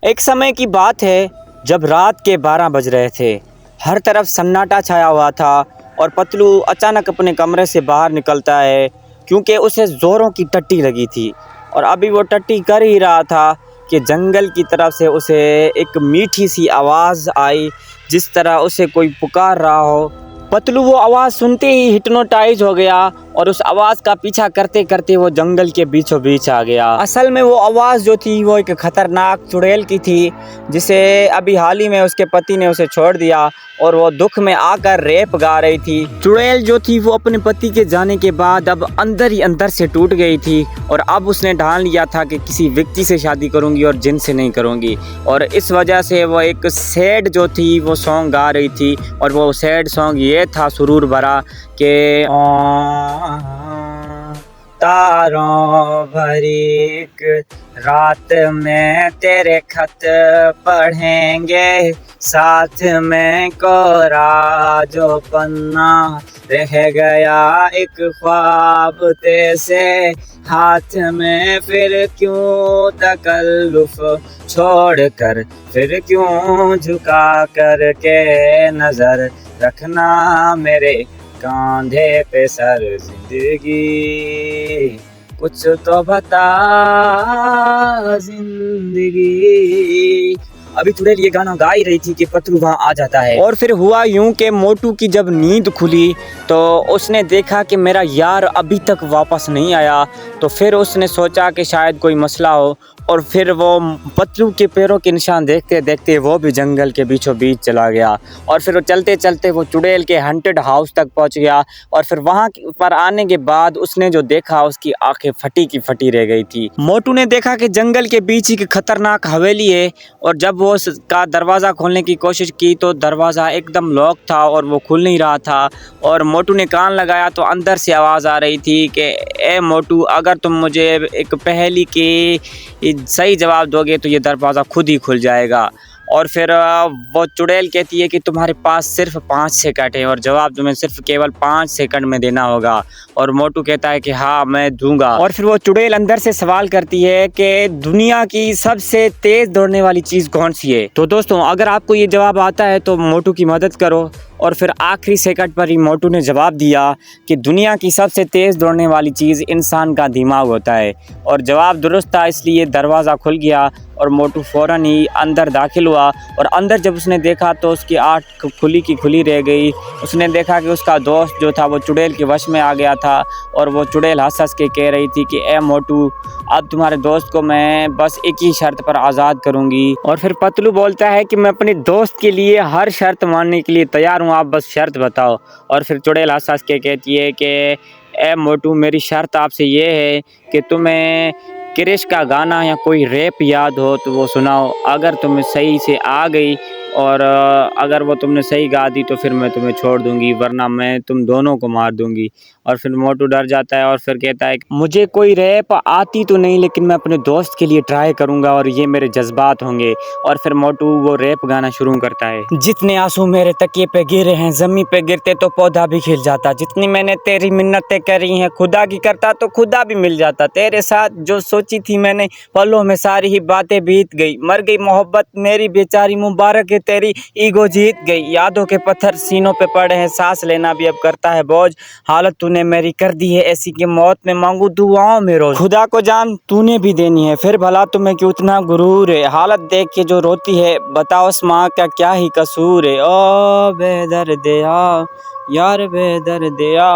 एक समय की बात है जब रात के 12 बज रहे थे। हर तरफ सन्नाटा छाया हुआ था और पतलू अचानक अपने कमरे से बाहर निकलता है क्योंकि उसे ज़ोरों की टट्टी लगी थी और अभी वो टट्टी कर ही रहा था कि जंगल की तरफ से उसे एक मीठी सी आवाज़ आई, जिस तरह उसे कोई पुकार रहा हो। पतलू वो आवाज़ सुनते ही हिप्नोटाइज हो गया और उस आवाज़ का पीछा करते करते वो जंगल के बीचों बीच आ गया। असल में वो आवाज़ जो थी वो एक ख़तरनाक चुड़ैल की थी, जिसे अभी हाल ही में उसके पति ने उसे छोड़ दिया और वो दुख में आकर रैप गा रही थी। चुड़ैल जो थी वो अपने पति के जाने के बाद अब अंदर ही अंदर से टूट गई थी और अब उसने ठान लिया था कि किसी व्यक्ति से शादी करूंगी और जिन से नहीं करूंगी, और इस वजह से वो एक सैड जो थी वो सॉन्ग गा रही थी। और वो सैड सॉन्ग ये था सुरूर भरा के तारों भरी एक रात में तेरे खत पढ़ेंगे, साथ में कोरा जो पन्ना रह गया एक ख्वाब तेसे हाथ में, फिर क्यों तकल्लुफ छोड़कर, फिर क्यों झुका कर के नजर रखना मेरे कांधे पे सर, जिंदगी कुछ तो बता जिंदगी। अभी चुड़ैल ये गाना गा ही रही थी कि पतलू वहाँ आ जाता है और फिर हुआ यूं कि मोटू की जब नींद खुली तो उसने देखा कि मेरा यार अभी तक वापस नहीं आया। तो फिर उसने सोचा कि शायद कोई मसला हो और फिर वो पतलू के पैरों के निशान देखते देखते वो भी जंगल के बीचों बीच चला गया और फिर वो चलते चलते वो चुड़ैल के हंटेड हाउस तक पहुंच गया। और फिर वहां पर आने के बाद उसने जो देखा उसकी आंखें फटी की फटी रह गई थी। मोटू ने देखा कि जंगल के बीच ही खतरनाक हवेली है और जब वो उसका दरवाज़ा खोलने की कोशिश की तो दरवाज़ा एकदम लॉक था और वो खुल नहीं रहा था। और मोटू ने कान लगाया तो अंदर से आवाज़ आ रही थी कि ए मोटू, अगर तुम मुझे एक पहेली की सही जवाब दोगे तो ये दरवाज़ा खुद ही खुल जाएगा। और फिर वो चुड़ैल कहती है कि तुम्हारे पास सिर्फ 5 सेकंड है और जवाब तुम्हें सिर्फ केवल 5 सेकंड में देना होगा। और मोटू कहता है कि हाँ मैं दूंगा। और फिर वो चुड़ैल अंदर से सवाल करती है कि दुनिया की सबसे तेज़ दौड़ने वाली चीज़ कौन सी है। तो दोस्तों अगर आपको ये जवाब आता है तो मोटू की मदद करो। और फिर आखिरी सेकंड पर ही मोटू ने जवाब दिया कि दुनिया की सबसे तेज़ दौड़ने वाली चीज़ इंसान का दिमाग होता है। और जवाब दुरुस्त था, इसलिए दरवाज़ा खुल गया और मोटू फ़ौरन ही अंदर दाखिल हुआ। और अंदर जब उसने देखा तो उसकी आँख खुली की खुली रह गई। उसने देखा कि उसका दोस्त जो था वो चुड़ैल के वश में आ गया था और वो चुड़ैल हंस हंस के कह रही थी कि ए मोटू, अब तुम्हारे दोस्त को मैं बस एक ही शर्त पर आज़ाद करूंगी। और फिर पतलू बोलता है कि मैं अपने दोस्त के लिए हर शर्त मानने के लिए तैयार हूँ, आप बस शर्त बताओ। और फिर चुड़ैल हंस हंस के कहती है कि ए मोटू, मेरी शर्त आपसे ये है कि तुम्हें क्रिश का गाना या कोई रैप याद हो तो वो सुनाओ। अगर तुम्हें सही से आ गई और अगर वो तुमने सही गा दी तो फिर मैं तुम्हें छोड़ दूंगी, वरना मैं तुम दोनों को मार दूंगी। और फिर मोटू डर जाता है और फिर कहता है मुझे कोई रैप आती तो नहीं, लेकिन मैं अपने दोस्त के लिए ट्राई करूंगा और ये मेरे जज्बात होंगे। और फिर मोटू वो रैप गाना शुरू करता है। जितने आंसू मेरे तकिए पे गिरे हैं, ज़मीन पे गिरते तो पौधा भी खिल जाता। जितनी मैंने तेरी मिन्नतें करी हैं, खुदा की करता तो खुदा भी मिल जाता। तेरे साथ जो सोची थी मैंने, पलों में सारी ही बातें बीत गई। मर गई मोहब्बत मेरी बेचारी, मुबारक है तेरी ईगो जीत गई। यादों के पत्थर सीनों पे पड़े हैं, सांस लेना भी अब करता है बोझ। हालत तूने मेरी कर दी है ऐसी कि मौत में मांगू दुआओं में रोज। खुदा को जान तूने भी देनी है, फिर भला तुम्हें क्यों इतना गुरूर है। हालत देख के जो रोती है, बताओ उस माँ का क्या ही कसूर है। ओ बेदर्दिया यार बेदर्दिया।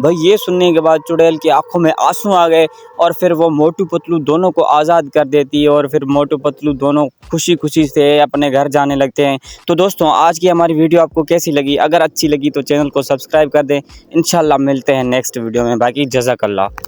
भाई ये सुनने के बाद चुड़ैल की आंखों में आंसू आ गए और फिर वो मोटू पतलू दोनों को आज़ाद कर देती है और फिर मोटू पतलू दोनों खुशी खुशी से अपने घर जाने लगते हैं। तो दोस्तों आज की हमारी वीडियो आपको कैसी लगी? अगर अच्छी लगी तो चैनल को सब्सक्राइब कर दें। इंशाल्लाह मिलते हैं नेक्स्ट वीडियो में। बाकी जज़ाकल्लाह।